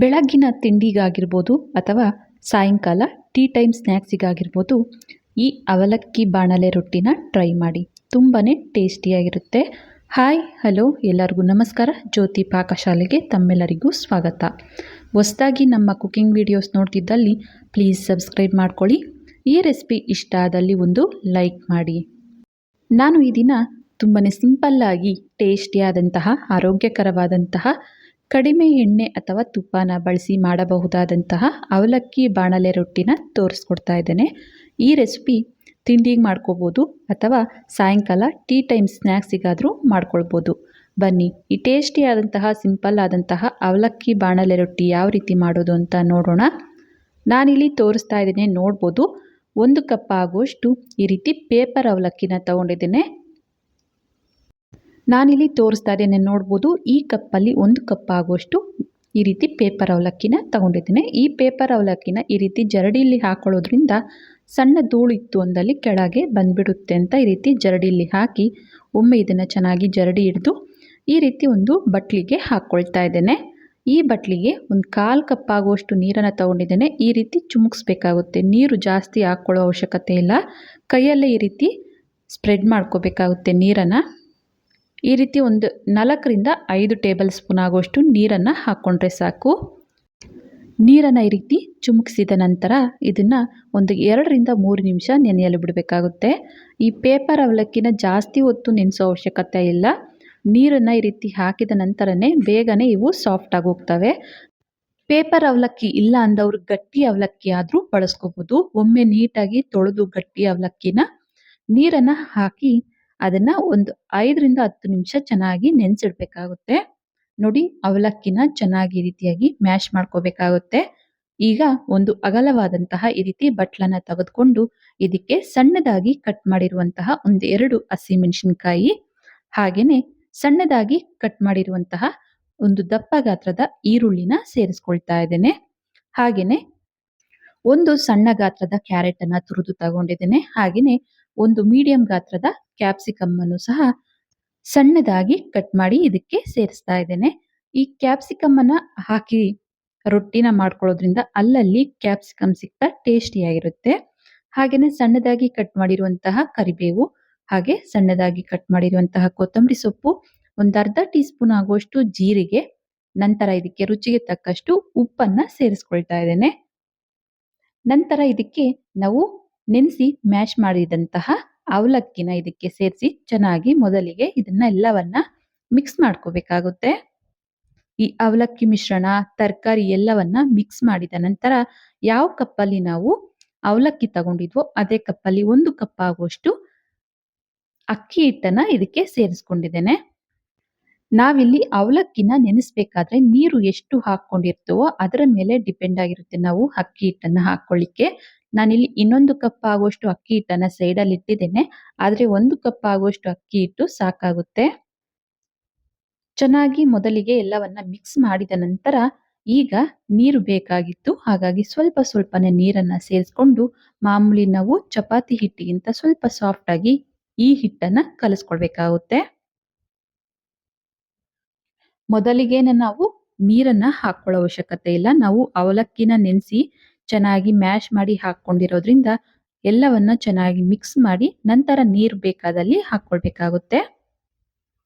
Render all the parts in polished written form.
ಬೆಳಗ್ಗಿನ ತಿಂಡಿಗಾಗಿರ್ಬೋದು ಅಥವಾ ಸಾಯಂಕಾಲ ಟೀ ಟೈಮ್ ಸ್ನ್ಯಾಕ್ಸಿಗಾಗಿರ್ಬೋದು ಈ ಅವಲಕ್ಕಿ ಬಾಣಲೆ ರೊಟ್ಟಿನ ಟ್ರೈ ಮಾಡಿ. ತುಂಬಾ ಟೇಸ್ಟಿಯಾಗಿರುತ್ತೆ. ಹಾಯ್ ಹಲೋ ಎಲ್ಲರಿಗೂ ನಮಸ್ಕಾರ. ಜ್ಯೋತಿ ಪಾಕಶಾಲೆಗೆ ತಮ್ಮೆಲ್ಲರಿಗೂ ಸ್ವಾಗತ. ಹೊಸದಾಗಿ ನಮ್ಮ ಕುಕಿಂಗ್ ವಿಡಿಯೋಸ್ ನೋಡ್ತಿದ್ದಲ್ಲಿ ಪ್ಲೀಸ್ ಸಬ್ಸ್ಕ್ರೈಬ್ ಮಾಡ್ಕೊಳ್ಳಿ. ಈ ರೆಸಿಪಿ ಇಷ್ಟ ಆದಲ್ಲಿ ಒಂದು ಲೈಕ್ ಮಾಡಿ. ನಾನು ಈ ದಿನ ತುಂಬಾ ಸಿಂಪಲ್ಲಾಗಿ ಟೇಸ್ಟಿಯಾದಂತಹ ಆರೋಗ್ಯಕರವಾದಂತಹ ಕಡಿಮೆ ಎಣ್ಣೆ ಅಥವಾ ತುಪ್ಪನ ಬಳಸಿ ಮಾಡಬಹುದಾದಂತಹ ಅವಲಕ್ಕಿ ಬಾಣಲೆ ರೊಟ್ಟಿನ ತೋರಿಸ್ಕೊಡ್ತಾ ಇದ್ದೇನೆ. ಈ ರೆಸಿಪಿ ತಿಂಡಿಗೆ ಮಾಡ್ಕೋಬೋದು ಅಥವಾ ಸಾಯಂಕಾಲ ಟೀ ಟೈಮ್ ಸ್ನ್ಯಾಕ್ಸಿಗಾದರೂ ಮಾಡ್ಕೊಳ್ಬೋದು. ಬನ್ನಿ ಈ ಟೇಸ್ಟಿಯಾದಂತಹ ಸಿಂಪಲ್ ಆದಂತಹ ಅವಲಕ್ಕಿ ಬಾಣಲೆ ರೊಟ್ಟಿ ಯಾವ ರೀತಿ ಮಾಡೋದು ಅಂತ ನೋಡೋಣ. ನಾನಿಲ್ಲಿ ತೋರಿಸ್ತಾ ಇದ್ದೇನೆ, ನೋಡ್ಬೋದು. 1 ಕಪ್ ಆಗುವಷ್ಟು ಈ ರೀತಿ ಪೇಪರ್ ಅವಲಕ್ಕಿನ ತಗೊಂಡಿದ್ದೇನೆ. ನಾನಿಲ್ಲಿ ತೋರಿಸ್ತಾ ಇದ್ದೇನೆ, ನೋಡ್ಬೋದು. ಈ ಕಪ್ಪಲ್ಲಿ 1 ಕಪ್ ಆಗುವಷ್ಟು ಈ ರೀತಿ ಪೇಪರ್ ಅವಲಕ್ಕಿನ ತಗೊಂಡಿದ್ದೇನೆ. ಈ ಪೇಪರ್ ಅವಲಕ್ಕಿನ ಈ ರೀತಿ ಜರಡಿಯಲ್ಲಿ ಹಾಕೊಳ್ಳೋದ್ರಿಂದ ಸಣ್ಣ ಧೂಳು ಇತ್ತು ಅಂದಲ್ಲಿ ಕೆಳಗೆ ಬಂದ್ಬಿಡುತ್ತೆ ಅಂತ ಈ ರೀತಿ ಜರಡಿಯಲ್ಲಿ ಹಾಕಿ ಒಮ್ಮೆ ಇದನ್ನು ಚೆನ್ನಾಗಿ ಜರಡಿ ಹಿಡಿದು ಈ ರೀತಿ ಒಂದು ಬಟ್ಲಿಗೆ ಹಾಕ್ಕೊಳ್ತಾ ಇದ್ದೇನೆ. ಈ ಬಟ್ಲಿಗೆ ಒಂದು 1/4 ಕಪ್ ಆಗುವಷ್ಟು ನೀರನ್ನು ತಗೊಂಡಿದ್ದೇನೆ. ಈ ರೀತಿ ಚುಮುಕ್ಸ್ಬೇಕಾಗುತ್ತೆ. ನೀರು ಜಾಸ್ತಿ ಹಾಕ್ಕೊಳ್ಳೋ ಅವಶ್ಯಕತೆ ಇಲ್ಲ. ಕೈಯಲ್ಲೇ ಈ ರೀತಿ ಸ್ಪ್ರೆಡ್ ಮಾಡ್ಕೋಬೇಕಾಗುತ್ತೆ ನೀರನ್ನು. ಈ ರೀತಿ ಒಂದು 4 ರಿಂದ 5 ಟೇಬಲ್ ಸ್ಪೂನ್ ಆಗುವಷ್ಟು ನೀರನ್ನು ಹಾಕ್ಕೊಂಡ್ರೆ ಸಾಕು. ನೀರನ್ನು ಈ ರೀತಿ ಚುಮುಕ್ಸಿದ ನಂತರ ಇದನ್ನು ಒಂದು 2 ರಿಂದ 3 ನಿಮಿಷ ನೆನೆಯಲು ಬಿಡಬೇಕಾಗುತ್ತೆ. ಈ ಪೇಪರ್ ಅವಲಕ್ಕಿನ ಜಾಸ್ತಿ ಹೊತ್ತು ನೆನೆಸೋ ಅವಶ್ಯಕತೆ ಇಲ್ಲ. ನೀರನ್ನು ಈ ರೀತಿ ಹಾಕಿದ ನಂತರನೇ ಬೇಗನೆ ಇವು ಸಾಫ್ಟ್ ಆಗಿ ಹೋಗ್ತವೆ. ಪೇಪರ್ ಅವಲಕ್ಕಿ ಇಲ್ಲ ಅಂದವರು ಗಟ್ಟಿ ಅವಲಕ್ಕಿ ಆದರೂ ಬಳಸ್ಕೋಬೋದು. ಒಮ್ಮೆ ನೀಟಾಗಿ ತೊಳೆದು ಗಟ್ಟಿ ಅವಲಕ್ಕಿನ ನೀರನ್ನು ಹಾಕಿ ಅದನ್ನು ಒಂದು 5 ರಿಂದ 10 ನಿಮಿಷ ಚೆನ್ನಾಗಿ ನೆನೆಸಿಡ್ಬೇಕಾಗುತ್ತೆ. ನೋಡಿ, ಅವಲಕ್ಕಿನ ಚೆನ್ನಾಗಿ ಈ ರೀತಿಯಾಗಿ ಮ್ಯಾಶ್ ಮಾಡ್ಕೋಬೇಕಾಗುತ್ತೆ. ಈಗ ಒಂದು ಅಗಲವಾದಂತಹ ಈ ರೀತಿ ಬಟ್ಲನ್ನ ತೆಗೆದುಕೊಂಡು ಇದಕ್ಕೆ ಸಣ್ಣದಾಗಿ ಕಟ್ ಮಾಡಿರುವಂತಹ 1-2 ಹಸಿಮೆಣಸಿನಕಾಯಿ, ಹಾಗೆಯೇ ಸಣ್ಣದಾಗಿ ಕಟ್ ಮಾಡಿರುವಂತಹ ಒಂದು ದಪ್ಪ ಗಾತ್ರದ ಈರುಳ್ಳಿನ ಸೇರಿಸ್ಕೊಳ್ತಾ ಇದ್ದೇನೆ. ಹಾಗೆಯೇ ಒಂದು ಸಣ್ಣ ಗಾತ್ರದ ಕ್ಯಾರೆಟ್ ಅನ್ನ ತುರಿದು ತಗೊಂಡಿದ್ದೇನೆ. ಹಾಗೆಯೇ ಒಂದು ಮೀಡಿಯಂ ಗಾತ್ರದ ಕ್ಯಾಪ್ಸಿಕಮ್ ಅನ್ನು ಸಹ ಸಣ್ಣದಾಗಿ ಕಟ್ ಮಾಡಿ ಇದಕ್ಕೆ ಸೇರಿಸ್ತಾ ಇದ್ದೇನೆ. ಈ ಕ್ಯಾಪ್ಸಿಕಮ್ ಅನ್ನ ಹಾಕಿ ರೊಟ್ಟಿನ ಮಾಡ್ಕೊಳ್ಳೋದ್ರಿಂದ ಅಲ್ಲಲ್ಲಿ ಕ್ಯಾಪ್ಸಿಕಮ್ ಸಿಗ್ತಾ ಟೇಸ್ಟಿಯಾಗಿರುತ್ತೆ. ಹಾಗೆಯೇ ಸಣ್ಣದಾಗಿ ಕಟ್ ಮಾಡಿರುವಂತಹ ಕರಿಬೇವು, ಹಾಗೆ ಸಣ್ಣದಾಗಿ ಕಟ್ ಮಾಡಿರುವಂತಹ ಕೊತ್ತಂಬರಿ ಸೊಪ್ಪು, ಒಂದು ಅರ್ಧ ಟೀ ಸ್ಪೂನ್ ಆಗುವಷ್ಟು ಜೀರಿಗೆ, ನಂತರ ಇದಕ್ಕೆ ರುಚಿಗೆ ತಕ್ಕಷ್ಟು ಉಪ್ಪನ್ನ ಸೇರಿಸ್ಕೊಳ್ತಾ ಇದ್ದೇನೆ. ನಂತರ ಇದಕ್ಕೆ ನಾವು ನೆನೆಸಿ ಮ್ಯಾಶ್ ಮಾಡಿದಂತಹ ಅವಲಕ್ಕಿನ ಇದಕ್ಕೆ ಸೇರಿಸಿ ಚೆನ್ನಾಗಿ ಮೊದಲಿಗೆ ಇದನ್ನ ಎಲ್ಲವನ್ನ ಮಿಕ್ಸ್ ಮಾಡ್ಕೋಬೇಕಾಗುತ್ತೆ. ಈ ಅವಲಕ್ಕಿ ಮಿಶ್ರಣ, ತರಕಾರಿ ಎಲ್ಲವನ್ನ ಮಿಕ್ಸ್ ಮಾಡಿದ ನಂತರ ಯಾವ ಕಪ್ಪಲ್ಲಿ ನಾವು ಅವಲಕ್ಕಿ ತಗೊಂಡಿದ್ವೋ ಅದೇ ಕಪ್ಪಲ್ಲಿ 1 ಕಪ್ ಆಗುವಷ್ಟು ಅಕ್ಕಿ ಹಿಟ್ಟನ್ನ ಇದಕ್ಕೆ ಸೇರಿಸ್ಕೊಂಡಿದ್ದೇನೆ. ನಾವಿಲ್ಲಿ ಅವಲಕ್ಕಿನ ನೆನೆಸ್ಬೇಕಾದ್ರೆ ನೀರು ಎಷ್ಟು ಹಾಕೊಂಡಿರ್ತೇವೋ ಅದರ ಮೇಲೆ ಡಿಪೆಂಡ್ ಆಗಿರುತ್ತೆ ನಾವು ಅಕ್ಕಿ ಹಿಟ್ಟನ್ನ ಹಾಕೊಳ್ಳಿಕ್ಕೆ. ನಾನಿಲ್ಲಿ 1 ಕಪ್ ಆಗುವಷ್ಟು ಅಕ್ಕಿ ಹಿಟ್ಟನ್ನ ಸೈಡಲ್ಲಿ ಇಟ್ಟಿದ್ದೇನೆ. ಆದ್ರೆ 1 ಕಪ್ ಆಗುವಷ್ಟು ಅಕ್ಕಿ ಹಿಟ್ಟು ಸಾಕಾಗುತ್ತೆ. ಚೆನ್ನಾಗಿ ಮೊದಲಿಗೆ ಎಲ್ಲವನ್ನ ಮಿಕ್ಸ್ ಮಾಡಿದ ನಂತರ ಈಗ ನೀರು ಬೇಕಾಗಿತ್ತು. ಹಾಗಾಗಿ ಸ್ವಲ್ಪ ಸ್ವಲ್ಪನೇ ನೀರನ್ನ ಸೇರಿಸ್ಕೊಂಡು ಮಾಮೂಲಿ ನಾವು ಚಪಾತಿ ಹಿಟ್ಟಿಗಿಂತ ಸ್ವಲ್ಪ ಸಾಫ್ಟ್ ಆಗಿ ಈ ಹಿಟ್ಟನ್ನ ಕಲಿಸ್ಕೊಳ್ಬೇಕಾಗುತ್ತೆ. ಮೊದಲಿಗೇನೆ ನಾವು ನೀರನ್ನ ಹಾಕೊಳ್ಳೋ ಅವಶ್ಯಕತೆ ಇಲ್ಲ. ನಾವು ಅವಲಕ್ಕಿನ ನೆನೆಸಿ ಚೆನ್ನಾಗಿ ಮ್ಯಾಶ್ ಮಾಡಿ ಹಾಕೊಂಡಿರೋದ್ರಿಂದ ಎಲ್ಲವನ್ನ ಚೆನ್ನಾಗಿ ಮಿಕ್ಸ್ ಮಾಡಿ ನಂತರ ನೀರು ಬೇಕಾದಲ್ಲಿ ಹಾಕೊಳ್ಬೇಕಾಗುತ್ತೆ.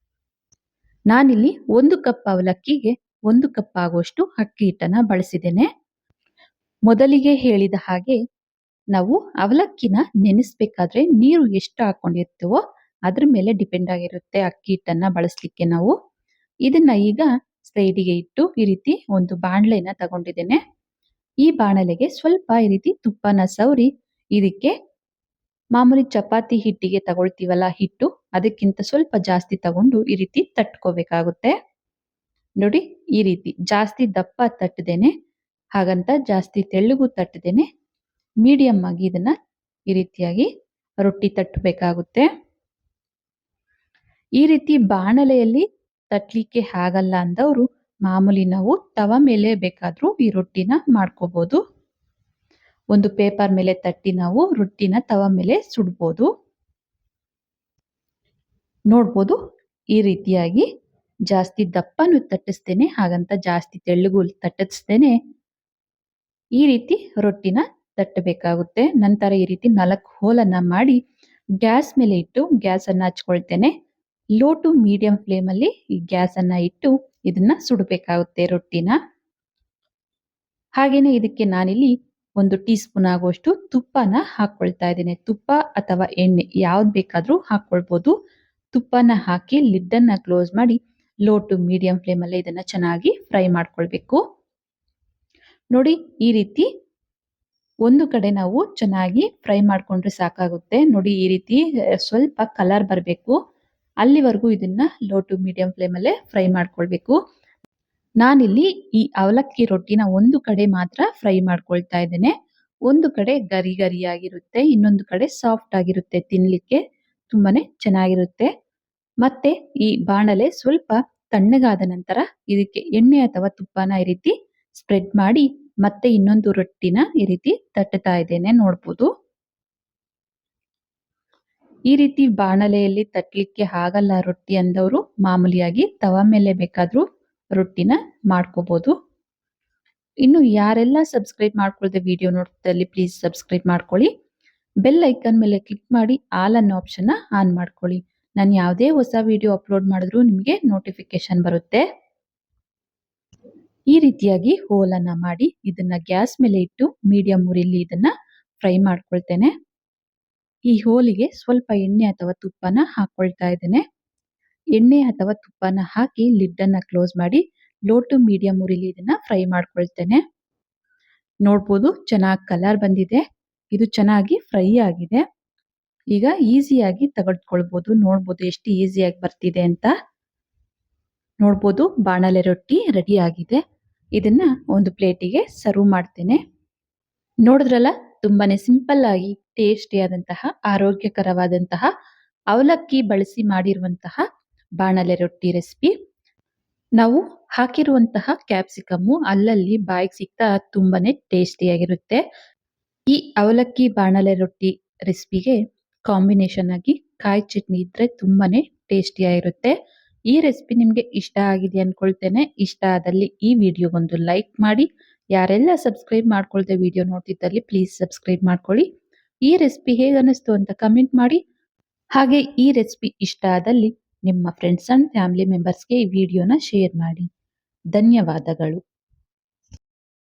ನಾನಿಲ್ಲಿ 1 ಕಪ್ ಅವಲಕ್ಕಿಗೆ 1 ಕಪ್ ಆಗುವಷ್ಟು ಅಕ್ಕಿ ಹಿಟ್ಟನ್ನ ಬಳಸಿದ್ದೇನೆ. ಮೊದಲಿಗೆ ಹೇಳಿದ ಹಾಗೆ ನಾವು ಅವಲಕ್ಕಿನ ನೆನೆಸ್ಬೇಕಾದ್ರೆ ನೀರು ಎಷ್ಟು ಹಾಕೊಂಡಿರ್ತೀವೋ ಅದ್ರ ಮೇಲೆ ಡಿಪೆಂಡ್ ಆಗಿರುತ್ತೆ ಅಕ್ಕಿ ಹಿಟ್ಟನ್ನ ಬಳಸಲಿಕ್ಕೆ ನಾವು. ಇದನ್ನ ಈಗ ಸೈಡಿಗೆ ಇಟ್ಟು ಈ ರೀತಿ ಒಂದು ಬಾಣಲೆನ ತಗೊಂಡಿದ್ದೇನೆ. ಈ ಬಾಣಲೆಗೆ ಸ್ವಲ್ಪ ಈ ರೀತಿ ತುಪ್ಪನ ಸವರಿ ಇದಕ್ಕೆ ಮಾಮೂಲಿ ಚಪಾತಿ ಹಿಟ್ಟಿಗೆ ತಗೊಳ್ತೀವಲ್ಲ ಹಿಟ್ಟು, ಅದಕ್ಕಿಂತ ಸ್ವಲ್ಪ ಜಾಸ್ತಿ ತಗೊಂಡು ಈ ರೀತಿ ತಟ್ಕೋಬೇಕಾಗುತ್ತೆ. ನೋಡಿ, ಈ ರೀತಿ ಜಾಸ್ತಿ ದಪ್ಪ ತಟ್ಟದೇನೆ, ಹಾಗಂತ ಜಾಸ್ತಿ ತೆಳ್ಳಗೂ ತಟ್ಟದೇನೆ ಮೀಡಿಯಂ ಆಗಿ ಇದನ್ನ ಈ ರೀತಿಯಾಗಿ ರೊಟ್ಟಿ ತಟ್ಟಬೇಕಾಗುತ್ತೆ. ಈ ರೀತಿ ಬಾಣಲೆಯಲ್ಲಿ ತಟ್ಲಿಕ್ಕೆ ಆಗಲ್ಲ ಅಂದವರು ಮಾಮೂಲಿ ನಾವು ತವ ಮೇಲೆ ಬೇಕಾದ್ರೂ ಈ ರೊಟ್ಟಿನ ಮಾಡ್ಕೋಬಹುದು. ಒಂದು ಪೇಪರ್ ಮೇಲೆ ತಟ್ಟಿ ನಾವು ರೊಟ್ಟಿನ ತವ ಮೇಲೆ ಸುಡ್ಬೋದು. ನೋಡ್ಬೋದು, ಈ ರೀತಿಯಾಗಿ ಜಾಸ್ತಿ ದಪ್ಪನೂ ತಟ್ಟಿಸ್ತೇನೆ, ಹಾಗಂತ ಜಾಸ್ತಿ ತೆಳ್ಳಗೂ ತಟ್ಟಿಸ್ತೇನೆ. ಈ ರೀತಿ ರೊಟ್ಟಿನ ತಟ್ಟಬೇಕಾಗುತ್ತೆ. ನಂತರ ಈ ರೀತಿ 4 ಹೋಲನ್ನ ಮಾಡಿ ಗ್ಯಾಸ್ ಮೇಲೆ ಇಟ್ಟು ಗ್ಯಾಸನ್ನು ಹಚ್ಕೊಳ್ತೇನೆ. ಲೋ ಟು ಮೀಡಿಯಂ ಫ್ಲೇಮಲ್ಲಿ ಈ ಗ್ಯಾಸನ್ನು ಇಟ್ಟು ಇದನ್ನ ಸುಡಬೇಕಾಗುತ್ತೆ ರೊಟ್ಟಿನ. ಹಾಗೇನೆ ಇದಕ್ಕೆ ನಾನಿಲ್ಲಿ 1 ಟೀ ಸ್ಪೂನ್ ಆಗುವಷ್ಟು ತುಪ್ಪನ ಹಾಕ್ಕೊಳ್ತಾ ಇದ್ದೇನೆ. ತುಪ್ಪ ಅಥವಾ ಎಣ್ಣೆ ಯಾವ್ದು ಬೇಕಾದ್ರೂ ಹಾಕ್ಕೊಳ್ಬೋದು. ತುಪ್ಪನ ಹಾಕಿ ಲಿಡ್ಡನ್ನ ಕ್ಲೋಸ್ ಮಾಡಿ ಲೋ ಟು ಮೀಡಿಯಂ ಫ್ಲೇಮಲ್ಲಿ ಇದನ್ನ ಚೆನ್ನಾಗಿ ಫ್ರೈ ಮಾಡ್ಕೊಳ್ಬೇಕು. ನೋಡಿ ಈ ರೀತಿ ಒಂದು ಕಡೆ ನಾವು ಚೆನ್ನಾಗಿ ಫ್ರೈ ಮಾಡ್ಕೊಂಡ್ರೆ ಸಾಕಾಗುತ್ತೆ. ನೋಡಿ ಈ ರೀತಿ ಸ್ವಲ್ಪ ಕಲರ್ ಬರಬೇಕು, ಅಲ್ಲಿವರೆಗೂ ಇದನ್ನ ಲೋ ಟು ಮೀಡಿಯಂ ಫ್ಲೇಮಲ್ಲೇ ಫ್ರೈ ಮಾಡ್ಕೊಳ್ಬೇಕು. ನಾನಿಲ್ಲಿ ಈ ಅವಲಕ್ಕಿ ರೊಟ್ಟಿನ ಒಂದು ಕಡೆ ಮಾತ್ರ ಫ್ರೈ ಮಾಡ್ಕೊಳ್ತಾ ಇದ್ದೇನೆ. ಒಂದು ಕಡೆ ಗರಿ ಗರಿಯಾಗಿರುತ್ತೆ, ಇನ್ನೊಂದು ಕಡೆ ಸಾಫ್ಟ್ ಆಗಿರುತ್ತೆ, ತಿನ್ಲಿಕ್ಕೆ ತುಂಬಾನೇ ಚೆನ್ನಾಗಿರುತ್ತೆ. ಮತ್ತೆ ಈ ಬಾಣಲೆ ಸ್ವಲ್ಪ ತಣ್ಣಗಾದ ನಂತರ ಇದಕ್ಕೆ ಎಣ್ಣೆ ಅಥವಾ ತುಪ್ಪನ ಈ ರೀತಿ ಸ್ಪ್ರೆಡ್ ಮಾಡಿ ಮತ್ತೆ ಇನ್ನೊಂದು ರೊಟ್ಟಿನ ಈ ರೀತಿ ತಟ್ಟುತ್ತಾ ಇದ್ದೇನೆ, ನೋಡ್ಬೋದು. ಈ ರೀತಿ ಬಾಣಲೆಯಲ್ಲಿ ತಟ್ಟಲಿಕ್ಕೆ ಆಗಲ್ಲ ರೊಟ್ಟಿ ಅಂದವರು ಮಾಮೂಲಿಯಾಗಿ ತವ ಮೇಲೆ ಬೇಕಾದ್ರೂ ರೊಟ್ಟಿನ ಮಾಡ್ಕೋಬಹುದು. ಇನ್ನು ಯಾರೆಲ್ಲ ಸಬ್ಸ್ಕ್ರೈಬ್ ಮಾಡ್ಕೊಳ್ಳದೆ ವಿಡಿಯೋ ನೋಡ್ತಿದ್ದಲ್ಲಿ ಪ್ಲೀಸ್ ಸಬ್ಸ್ಕ್ರೈಬ್ ಮಾಡ್ಕೊಳ್ಳಿ. ಬೆಲ್ ಐಕನ್ ಮೇಲೆ ಕ್ಲಿಕ್ ಮಾಡಿ ಆಲ್ ಅನ್ನೋ ಆಪ್ಷನ್ ಆನ್ ಮಾಡ್ಕೊಳ್ಳಿ. ನಾನು ಯಾವುದೇ ಹೊಸ ವಿಡಿಯೋ ಅಪ್ಲೋಡ್ ಮಾಡಿದ್ರು ನಿಮಗೆ ನೋಟಿಫಿಕೇಶನ್ ಬರುತ್ತೆ. ಈ ರೀತಿಯಾಗಿ ಹೋಲನ್ನ ಮಾಡಿ ಇದನ್ನ ಗ್ಯಾಸ್ ಮೇಲೆ ಇಟ್ಟು ಮೀಡಿಯಂ ಉರಿಲಿ ಇದನ್ನ ಫ್ರೈ ಮಾಡ್ಕೊಳ್ತೇನೆ. ಈ ಹೋಲಿಗೆ ಸ್ವಲ್ಪ ಎಣ್ಣೆ ಅಥವಾ ತುಪ್ಪನ ಹಾಕೊಳ್ತಾ ಇದ್ದೇನೆ. ಎಣ್ಣೆ ಅಥವಾ ತುಪ್ಪನ ಹಾಕಿ ಲಿಡ್ ಅನ್ನ ಕ್ಲೋಸ್ ಮಾಡಿ ಲೋ ಟು ಮೀಡಿಯಂ ಉರಿಲಿ ಇದನ್ನ ಫ್ರೈ ಮಾಡ್ಕೊಳ್ತೇನೆ. ನೋಡ್ಬೋದು ಚೆನ್ನಾಗಿ ಕಲರ್ ಬಂದಿದೆ, ಇದು ಚೆನ್ನಾಗಿ ಫ್ರೈ ಆಗಿದೆ. ಈಗ ಈಸಿಯಾಗಿ ತೆಗೆದುಕೊಳ್ಬಹುದು. ನೋಡ್ಬೋದು ಎಷ್ಟು ಈಸಿಯಾಗಿ ಬರ್ತಿದೆ ಅಂತ. ನೋಡ್ಬೋದು ಬಾಣಲೆ ರೊಟ್ಟಿ ರೆಡಿ ಆಗಿದೆ. ಇದನ್ನ ಒಂದು ಪ್ಲೇಟಿಗೆ ಸರ್ವ್ ಮಾಡ್ತೇನೆ. ನೋಡಿದ್ರಲ್ಲ, ತುಂಬಾನೇ ಸಿಂಪಲ್ ಆಗಿ ಟೇಸ್ಟಿಯಾದಂತಹ ಆರೋಗ್ಯಕರವಾದಂತಹ ಅವಲಕ್ಕಿ ಬಳಸಿ ಮಾಡಿರುವಂತಹ ಬಾಣಲೆ ರೊಟ್ಟಿ ರೆಸಿಪಿ. ನಾವು ಹಾಕಿರುವಂತಹ ಕ್ಯಾಪ್ಸಿಕಮ್ಮು ಅಲ್ಲಲ್ಲಿ ಬಾಯಿಗೆ ಸಿಗ್ತಾ ತುಂಬಾನೇ ಟೇಸ್ಟಿಯಾಗಿರುತ್ತೆ. ಈ ಅವಲಕ್ಕಿ ಬಾಣಲೆ ರೊಟ್ಟಿ ರೆಸಿಪಿಗೆ ಕಾಂಬಿನೇಷನ್ ಆಗಿ ಕಾಯಿ ಚಟ್ನಿ ಇದ್ರೆ ತುಂಬಾನೇ ಟೇಸ್ಟಿಯಾಗಿರುತ್ತೆ. ಈ ರೆಸಿಪಿ ನಿಮಗೆ ಇಷ್ಟ ಆಗಿದೆ ಅನ್ಕೊಳ್ತೇನೆ. ಇಷ್ಟ ಆದಲ್ಲಿ ಈ ವಿಡಿಯೋಗೊಂದು ಲೈಕ್ ಮಾಡಿ. ಯಾರೆಲ್ಲ ಸಬ್ಸ್ಕ್ರೈಬ್ ಮಾಡ್ಕೊಳ್ದೆ ವಿಡಿಯೋ ನೋಡ್ತಿದ್ದಲ್ಲಿ ಪ್ಲೀಸ್ ಸಬ್ಸ್ಕ್ರೈಬ್ ಮಾಡ್ಕೊಳ್ಳಿ. ಈ ರೆಸಿಪಿ ಹೇಗೆ ಅನ್ನಿಸ್ತು ಅಂತ ಕಮೆಂಟ್ ಮಾಡಿ. ಹಾಗೆ ಈ ರೆಸಿಪಿ ಇಷ್ಟ ಆದಲ್ಲಿ ನಿಮ್ಮ ಫ್ರೆಂಡ್ಸ್ ಅಂಡ್ ಫ್ಯಾಮಿಲಿ ಮೆಂಬರ್ಸ್ಗೆ ಈ ವಿಡಿಯೋನ ಶೇರ್ ಮಾಡಿ. ಧನ್ಯವಾದಗಳು.